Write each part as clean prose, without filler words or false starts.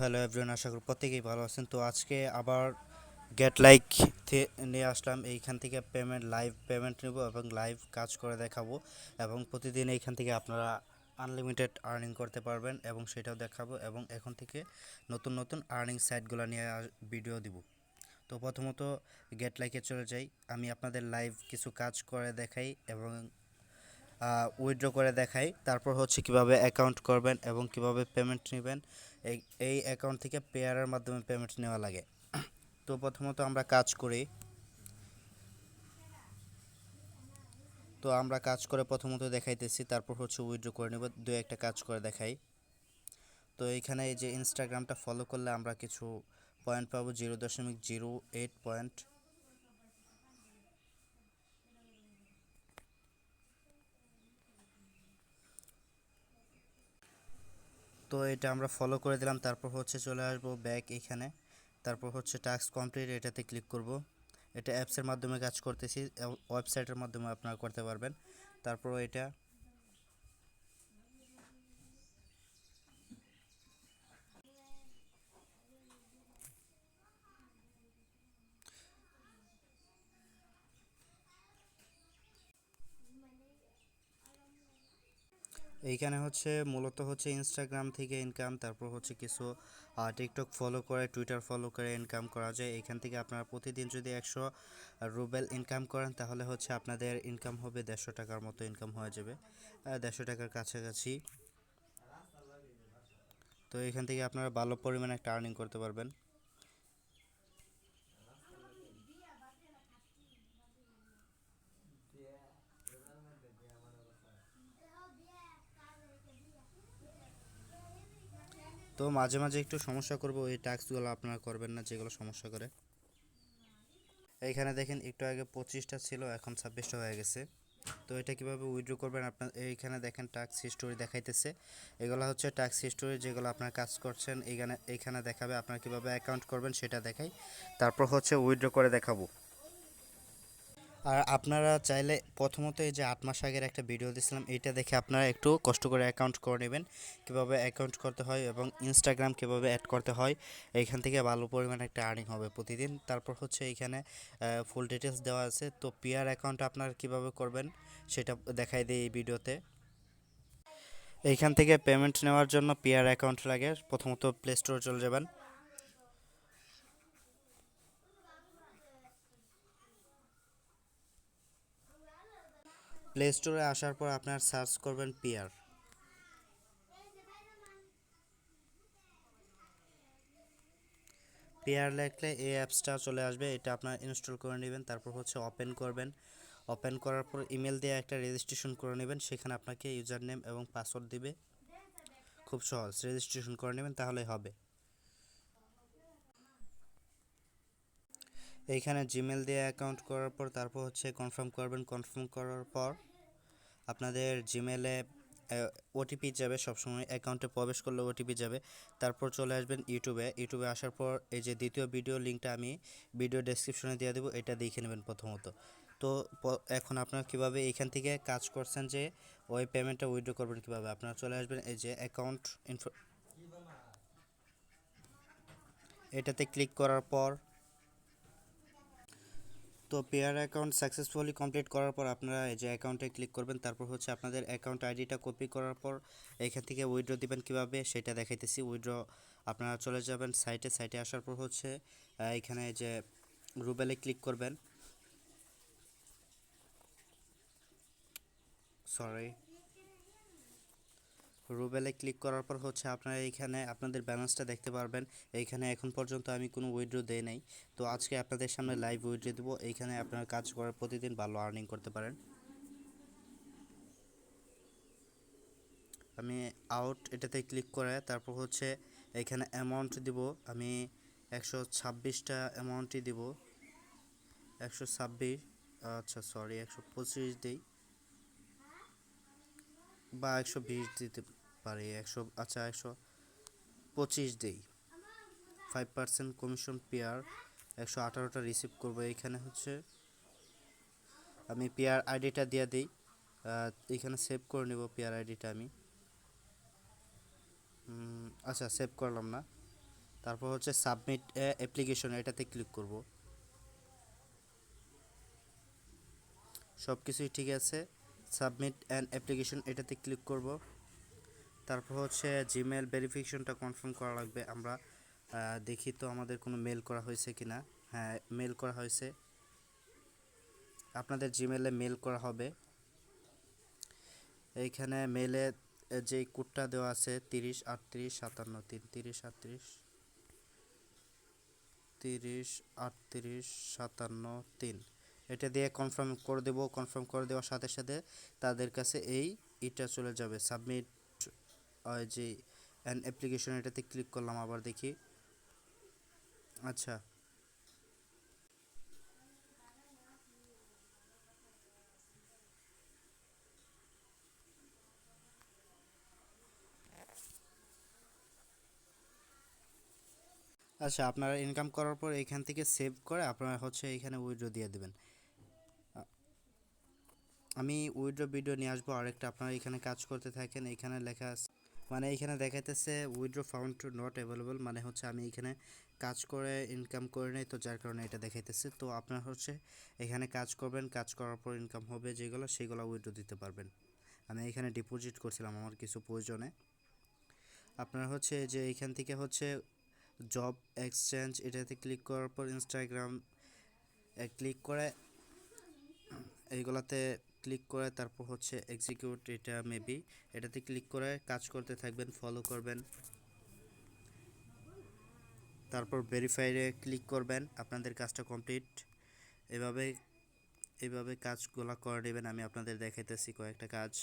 Hello everyone, আশা করি প্রত্যেকেই ভালো আছেন। তো আজকে আবার গেটলাইক নিয়ে আসলাম। এইখান থেকে লাইভ পেমেন্ট নেব এবং লাইভ কাজ করে দেখাবো, এবং প্রতিদিন এইখান থেকে আপনারা আনলিমিটেড আর্নিং করতে পারবেন এবং সেটাও দেখাবো, এবং এখন থেকে নতুন নতুন আর্নিং সাইটগুলো নিয়ে ভিডিও দিব। তো প্রথমত গেটলাইকে চলে যাই, আমি আপনাদের লাইভ কিছু কাজ করে দেখাই এবং উইথড্র করে দেখাই। তারপর হচ্ছে কিভাবে অ্যাকাউন্ট করবেন এবং কিভাবে পেমেন্ট নেবেন। এই এই অ্যাকাউন্ট থেকে পেয়ারের মাধ্যমে পেমেন্ট নেওয়া লাগে। তো প্রথমত আমরা কাজ করি। তো আমরা কাজ করে প্রথমত দেখাইতেছি, তারপর হচ্ছে উইথড্র করে নেব। দু একটা কাজ করে দেখাই। তো এইখানে এই যে ইনস্টাগ্রামটা ফলো করলে আমরা কিছু পয়েন্ট পাবো, 0.08 পয়েন্ট। তো এটা আমরা ফলো করে দিলাম। তারপর হচ্ছে চলে আসবো ব্যাক এখানে। তারপর হচ্ছে টাস্ক কমপ্লিট, এটাতে ক্লিক করব। এটা অ্যাপসের মাধ্যমে কাজ করতেছি, ওয়েবসাইটের মাধ্যমে আপনারা করতে পারবেন। তারপর এটা এইখানে হচ্ছে মূলত হচ্ছে ইনস্টাগ্রাম থেকে ইনকাম, তারপর হচ্ছে কিছু টিকটক ফলো করে, টুইটার ফলো করে ইনকাম করা যায়। এইখান থেকে আপনারা প্রতিদিন যদি 100 রুবেল ইনকাম করেন, তাহলে হচ্ছে আপনাদের ইনকাম হবে 150 টাকার মতো, ইনকাম হয়ে যাবে 150 টাকার কাছাকাছি। তো এখান থেকে আপনারা ভালো পরিমাণে একটা আর্নিং করতে পারবেন। তো মাঝে মাঝে একটু সমস্যা করবো, এই টাস্কগুলো আপনারা করবেন না যেগুলো সমস্যা করে। এইখানে দেখেন একটু আগে 25টা ছিল, এখন 26টা হয়ে গেছে। তো এটা কিভাবে উইথড্র করবেন, আপনার এইখানে দেখেন টাস্ক হিস্টোরি দেখাইতেছে। এগুলো হচ্ছে টাস্ক হিস্টোরি, যেগুলো আপনার কাজ করছেন এইখানে দেখাবে। আপনার কিভাবে অ্যাকাউন্ট করবেন সেটা দেখাই, তারপর হচ্ছে উইথড্র করে দেখাবো। আর আপনারা চাইলে প্রথমত এই যে 8 মাস আগের একটা ভিডিও দিয়েছিলাম, এইটা দেখে আপনারা একটু কষ্ট করে অ্যাকাউন্ট করে নেবেন, কীভাবে অ্যাকাউন্ট করতে হয় এবং ইনস্টাগ্রাম কীভাবে অ্যাড করতে হয়। এইখান থেকে ভালো পরিমাণে একটা আর্নিং হবে প্রতিদিন। তারপর হচ্ছে এইখানে ফুল ডিটেলস দেওয়া আছে। তো পিআর অ্যাকাউন্ট আপনারা কীভাবে করবেন সেটা দেখাই দিই এই ভিডিওতে। এইখান থেকে পেমেন্ট নেওয়ার জন্য পিআর অ্যাকাউন্ট লাগে। প্রথমত প্লে স্টোরে চলে যাবেন। প্লে স্টোরে আসার পর আপনার সার্চ করবেন পিআর। পেয়ার লিখলে এই অ্যাপসটা চলে আসবে, এটা আপনার ইনস্টল করে নেবেন। তারপর হচ্ছে ওপেন করবেন। ওপেন করার পর ইমেল দিয়ে একটা রেজিস্ট্রেশন করে নেবেন, সেখানে আপনাকে ইউজার নেম এবং পাসওয়ার্ড দিবে। খুব সহজ, রেজিস্ট্রেশন করে নেবেন তাহলেই হবে। এইখানে জিমেল দিয়ে অ্যাকাউন্ট করার পর তারপর হচ্ছে কনফার্ম করবেন। কনফার্ম করার পর আপনাদের জিমেলে ওটিপি যাবে, সবসময় অ্যাকাউন্টে প্রবেশ করলে ওটিপি যাবে। তারপর চলে আসবেন ইউটিউবে। ইউটিউবে আসার পর এই যে দ্বিতীয় ভিডিও লিঙ্কটা আমি ভিডিও ডেসক্রিপশনে দিয়ে দেবো, এটা দেখে নেবেন প্রথমত। তো এখন আপনারা কীভাবে এইখান থেকে কাজ করছেন, যে ওই পেমেন্টটা উইথড্র করবেন কীভাবে, আপনারা চলে আসবেন এই যে অ্যাকাউন্ট ইনফো, এটাতে ক্লিক করার পর তো পেয়ার অ্যাকাউন্ট সাকসেসফুলি কমপ্লিট করার পর আপনারা এই যে অ্যাকাউন্টে ক্লিক করবেন। তারপর হচ্ছে আপনাদের অ্যাকাউন্ট আইডিটা কপি করার পর এখান থেকে উইথড্র দিবেন কীভাবে সেটা দেখাইতেছি। উইথড্র আপনারা চলে যাবেন সাইটে। সাইটে আসার পর হচ্ছে এখানে যে রুবেলে ক্লিক করবেন। সরি, রুবেলে ক্লিক করার পর হচ্ছে আপনারা এইখানে আপনাদের ব্যালেন্সটা দেখতে পারবেন। এইখানে এখন পর্যন্ত আমি কোনো উইথড্র দেই নাই। তো আজকে আপনাদের সামনে লাইভ উইথড্র দেবো। এইখানে আপনারা কাজ করার প্রতিদিন ভালো আর্নিং করতে পারেন। আমি আউট এটাতে ক্লিক করে তারপর হচ্ছে এখানে অ্যামাউন্ট দিব। আমি 126টা অ্যামাউন্টই দিব। 126, আচ্ছা সরি 125 দিই, বা 120 দিতে পারি। 100, আচ্ছা 125 দিই। 5% কমিশন পেয়ার, 118টা রিসিভ করবো। এইখানে হচ্ছে আমি পেয়ার আইডিটা দিয়ে দিই। এখানে সেভ করে নেব পেয়ার আইডিটা আমি। আচ্ছা সেভ করলাম না। তারপর হচ্ছে সাবমিট অ্যাপ্লিকেশন, এটাতে ক্লিক করব। সব কিছুই ঠিক আছে। সাবমিট অ্যান অ্যাপ্লিকেশন, এটাতে ক্লিক করব। তারপর হচ্ছে জিমেল ভেরিফিকেশনটা কনফার্ম করা লাগবে। আমরা দেখি তো আমাদের কোনো মেল করা হয়েছে কিনা। হ্যাঁ, মেল করা হয়েছে। আপনাদের জিমেলে মেল করা হবে। এইখানে মেলে যে কোডটা দেওয়া আছে 303857 303857 এটা দিয়ে কনফার্ম করে দেব। কনফার্ম করে দেওয়ার সাথে সাথে তাদের কাছে এটা চলে যাবে সাবমিট যে অ্যান অ্যাপ্লিকেশন, এটাতে ক্লিক করলাম। আবার দেখি। আচ্ছা, আচ্ছা, আপনারা ইনকাম করার পর এইখান থেকে সেভ করে আপনারা হচ্ছে এইখানে উইথড্র দিয়ে দেবেন। আমি উইথড্র ভিডিও নিয়ে আসবো আরেকটা। আপনারা এখানে কাজ করতে থাকেন। এখানে লেখা আছে, মানে এখানে দেখাইতেছে উইথড্র ফাউন্ড নট অ্যাভেলেবল, মানে হচ্ছে আমি এখানে কাজ করে ইনকাম করে নেই, তো যার কারণে এটা দেখাইতেছে। তো আপনারা হচ্ছে এখানে কাজ করবেন, কাজ করার পর ইনকাম হবে যেগুলো, সেগুলো উইথড্র দিতে পারবেন। আমি এখানে ডিপোজিট করছিলাম আমার কিছু প্রয়োজনে। আপনারা হচ্ছে যে এইখান থেকে হচ্ছে জব এক্সচেঞ্জ, এটাতে ক্লিক করার পর ইনস্টাগ্রাম ক্লিক করে এইগুলাতে ক্লিক করে তারপর হচ্ছে এক্সিকিউট, এটা মেবি এটাতে ক্লিক করে কাজ করতে থাকবেন, ফলো করবেন। তারপর ভেরিফাইয়ে ক্লিক করবেন, আপনাদের কাজটা কমপ্লিট। এভাবে এইভাবে কাজগুলো করে নেবেন। আমি আপনাদের দেখাইতেছি কয়েকটা কাজ।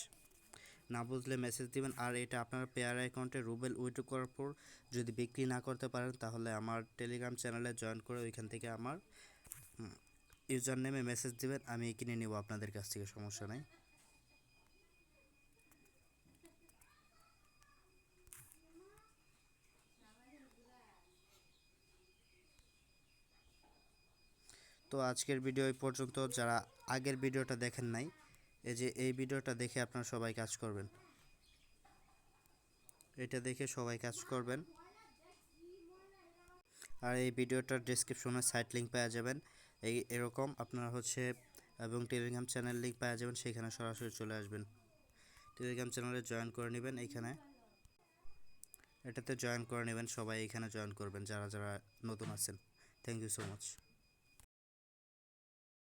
না বুঝলে মেসেজ দিবেন। আর এটা আপনার পেয়ার অ্যাকাউন্টে রুবেল উইথড্র করার পর যদি বিক্রি না করতে পারেন, তাহলে আমার টেলিগ্রাম চ্যানেলে জয়েন করে ওইখান থেকে আমার ইউজার নেমে মেসেজ দিবেন, আমি কিনে নেব আপনাদের কাছ থেকে, সমস্যা নাই। তো আজকের ভিডিও এই পর্যন্ত। যারা আগের ভিডিওটা দেখেন নাই, এই ভিডিওটা দেখে আপনারা সবাই কাজ করবেন। এটা দেখে সবাই কাজ করবেন। আর এই ভিডিওটার ডেসক্রিপশনে সাইট লিঙ্ক পাওয়া যাবেন। এরকম আপনারা হচ্ছে, এবং টেলিগ্রাম চ্যানেল লিঙ্ক পাওয়া যাবেন, সেখানে সরাসরি চলে আসবেন। টেলিগ্রাম চ্যানেলে জয়েন করে নেবেন। এটাতে জয়েন করে নেবেন। সবাই এখানে জয়েন করবেন যারা যারা নতুন আছেন। Thank you so much.